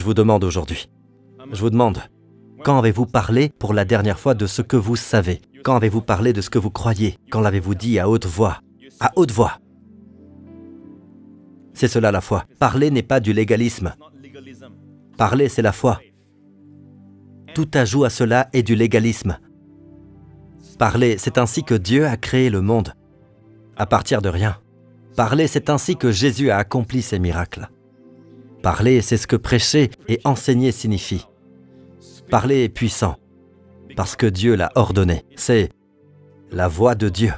Je vous demande aujourd'hui, quand avez-vous parlé pour la dernière fois de ce que vous savez? Quand avez-vous parlé de ce que vous croyez? Quand l'avez-vous dit à haute voix? À haute voix. C'est cela la foi. Parler n'est pas du légalisme. Parler, c'est la foi. Tout ajout à cela est du légalisme. Parler, c'est ainsi que Dieu a créé le monde, à partir de rien. Parler, c'est ainsi que Jésus a accompli ses miracles. Parler, c'est ce que prêcher et enseigner signifie. Parler est puissant, parce que Dieu l'a ordonné. C'est la voix de Dieu.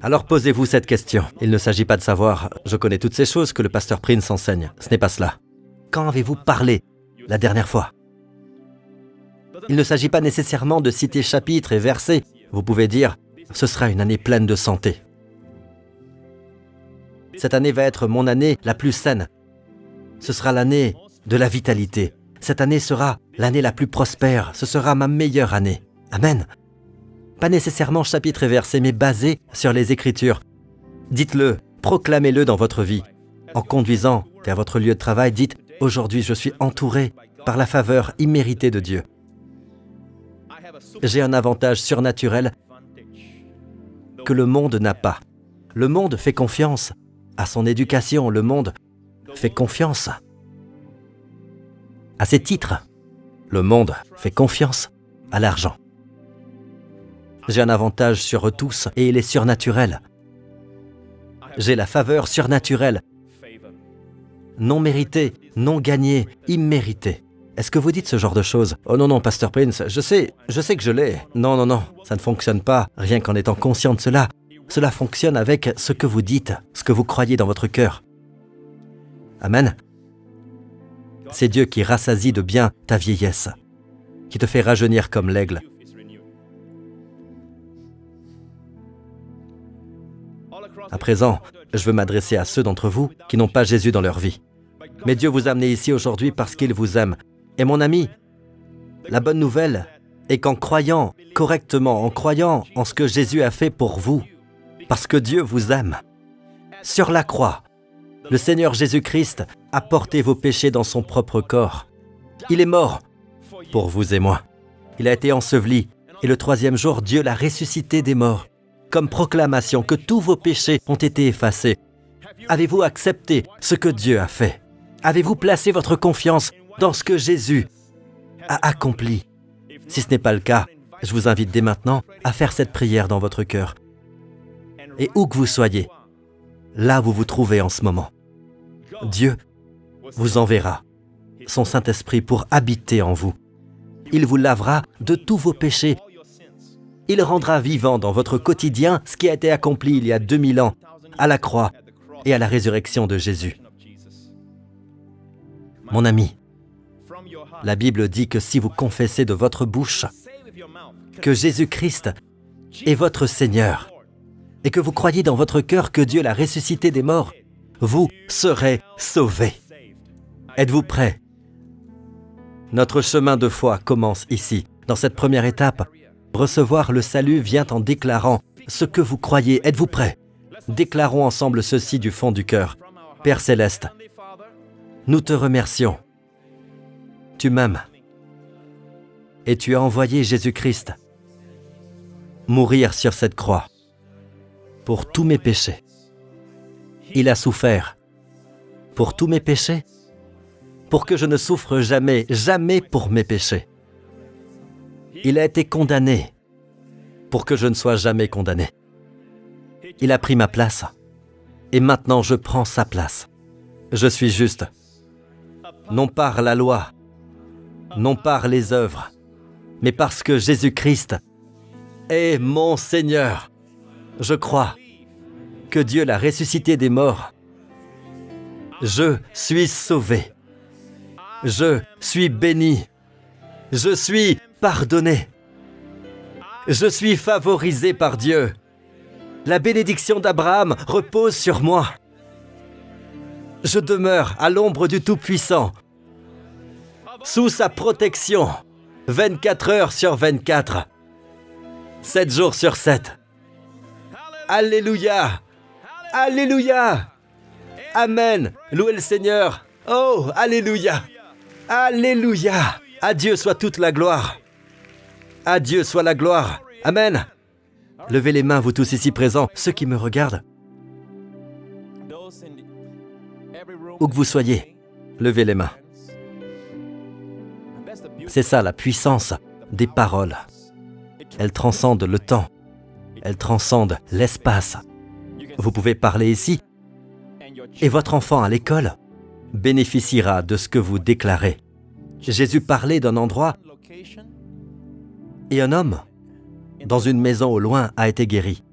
Alors posez-vous cette question. Il ne s'agit pas de savoir, je connais toutes ces choses que le pasteur Prince enseigne. Ce n'est pas cela. Quand avez-vous parlé la dernière fois? Il ne s'agit pas nécessairement de citer chapitres et versets. Vous pouvez dire, ce sera une année pleine de santé. Cette année va être mon année la plus saine. Ce sera l'année de la vitalité. Cette année sera l'année la plus prospère. Ce sera ma meilleure année. Amen. Pas nécessairement chapitres et versets, mais basés sur les Écritures. Dites-le, proclamez-le dans votre vie. En conduisant vers votre lieu de travail, dites « Aujourd'hui, je suis entouré par la faveur imméritée de Dieu. J'ai un avantage surnaturel que le monde n'a pas. Le monde fait confiance à son éducation. Le monde fait confiance à ses titres. Le monde fait confiance à l'argent. J'ai un avantage sur eux tous et il est surnaturel. J'ai la faveur surnaturelle, non méritée, non gagnée, imméritée. Est-ce que vous dites ce genre de choses? Oh non, non, Pasteur Prince, je sais que je l'ai. Non, non, non, ça ne fonctionne pas, rien qu'en étant conscient de cela. Cela fonctionne avec ce que vous dites, ce que vous croyez dans votre cœur. Amen. C'est Dieu qui rassasie de bien ta vieillesse, qui te fait rajeunir comme l'aigle. À présent, je veux m'adresser à ceux d'entre vous qui n'ont pas Jésus dans leur vie. Mais Dieu vous a amené ici aujourd'hui parce qu'il vous aime. Et mon ami, la bonne nouvelle est qu'en croyant correctement, en croyant en ce que Jésus a fait pour vous, parce que Dieu vous aime, sur la croix, le Seigneur Jésus-Christ a porté vos péchés dans son propre corps. Il est mort pour vous et moi. Il a été enseveli et le troisième jour, Dieu l'a ressuscité des morts, comme proclamation que tous vos péchés ont été effacés. Avez-vous accepté ce que Dieu a fait? Avez-vous placé votre confiance dans ce que Jésus a accompli? Si ce n'est pas le cas, je vous invite dès maintenant à faire cette prière dans votre cœur. Et où que vous soyez, là où vous vous trouvez en ce moment, Dieu vous enverra son Saint-Esprit pour habiter en vous. Il vous lavera de tous vos péchés. Il rendra vivant dans votre quotidien ce qui a été accompli il y a 2000 ans à la croix et à la résurrection de Jésus. Mon ami, la Bible dit que si vous confessez de votre bouche que Jésus-Christ est votre Seigneur et que vous croyez dans votre cœur que Dieu l'a ressuscité des morts, vous serez sauvés. Êtes-vous prêts? Notre chemin de foi commence ici, dans cette première étape. Recevoir le salut vient en déclarant ce que vous croyez. Êtes-vous prêts? Déclarons ensemble ceci du fond du cœur. Père Céleste, nous te remercions. Tu m'aimes et tu as envoyé Jésus-Christ mourir sur cette croix pour tous mes péchés. Il a souffert pour tous mes péchés, pour que je ne souffre jamais, jamais pour mes péchés. Il a été condamné pour que je ne sois jamais condamné. Il a pris ma place et maintenant je prends sa place. Je suis juste, non par la loi, non par les œuvres, mais parce que Jésus-Christ est mon Seigneur. Je crois que Dieu l'a ressuscité des morts. Je suis sauvé. Je suis béni. Je suis pardonné. Je suis favorisé par Dieu. La bénédiction d'Abraham repose sur moi. Je demeure à l'ombre du Tout-Puissant, sous sa protection, 24 heures sur 24, 7 jours sur 7. Alléluia! Alléluia! Amen. Louez le Seigneur. Oh, alléluia. Alléluia. À Dieu soit toute la gloire. À Dieu soit la gloire. Amen. Levez les mains, vous tous ici présents, ceux qui me regardent. Où que vous soyez, levez les mains. C'est ça la puissance des paroles. Elles transcendent le temps. Elles transcendent l'espace. Vous pouvez parler ici et votre enfant à l'école bénéficiera de ce que vous déclarez. Jésus parlait d'un endroit et un homme dans une maison au loin a été guéri.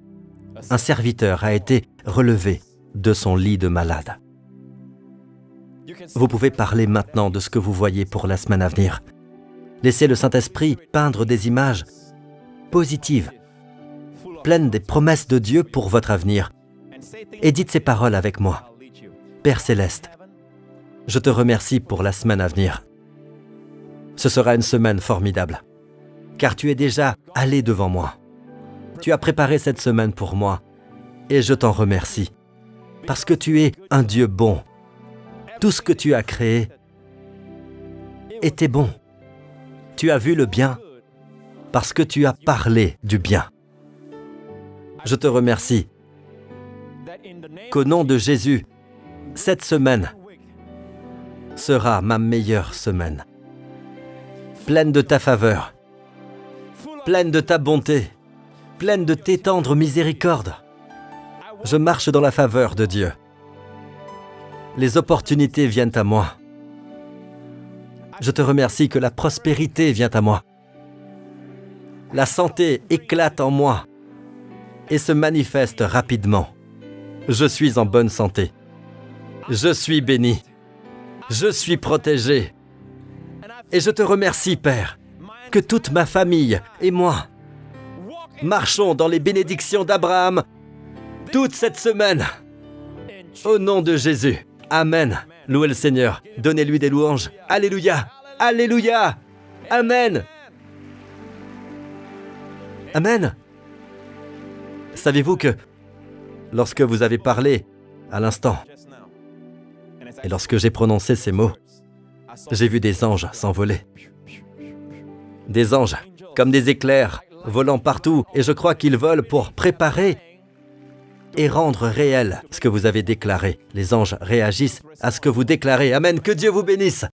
Un serviteur a été relevé de son lit de malade. Vous pouvez parler maintenant de ce que vous voyez pour la semaine à venir. Laissez le Saint-Esprit peindre des images positives, pleines des promesses de Dieu pour votre avenir. Et dites ces paroles avec moi. Père Céleste, je te remercie pour la semaine à venir. Ce sera une semaine formidable, car tu es déjà allé devant moi. Tu as préparé cette semaine pour moi, et je t'en remercie, parce que tu es un Dieu bon. Tout ce que tu as créé était bon. Tu as vu le bien, parce que tu as parlé du bien. Je te remercie qu'au nom de Jésus, cette semaine sera ma meilleure semaine. Pleine de ta faveur, pleine de ta bonté, pleine de tes tendres miséricordes. Je marche dans la faveur de Dieu. Les opportunités viennent à moi. Je te remercie que la prospérité vient à moi. La santé éclate en moi et se manifeste rapidement. Je suis en bonne santé. Je suis béni. Je suis protégé. Et je te remercie, Père, que toute ma famille et moi marchons dans les bénédictions d'Abraham toute cette semaine. Au nom de Jésus. Amen. Louez le Seigneur. Donnez-lui des louanges. Alléluia. Alléluia. Amen. Amen. Savez-vous que lorsque vous avez parlé à l'instant, et lorsque j'ai prononcé ces mots, j'ai vu des anges s'envoler. Des anges, comme des éclairs, volant partout, et je crois qu'ils volent pour préparer et rendre réel ce que vous avez déclaré. Les anges réagissent à ce que vous déclarez. Amen. Que Dieu vous bénisse.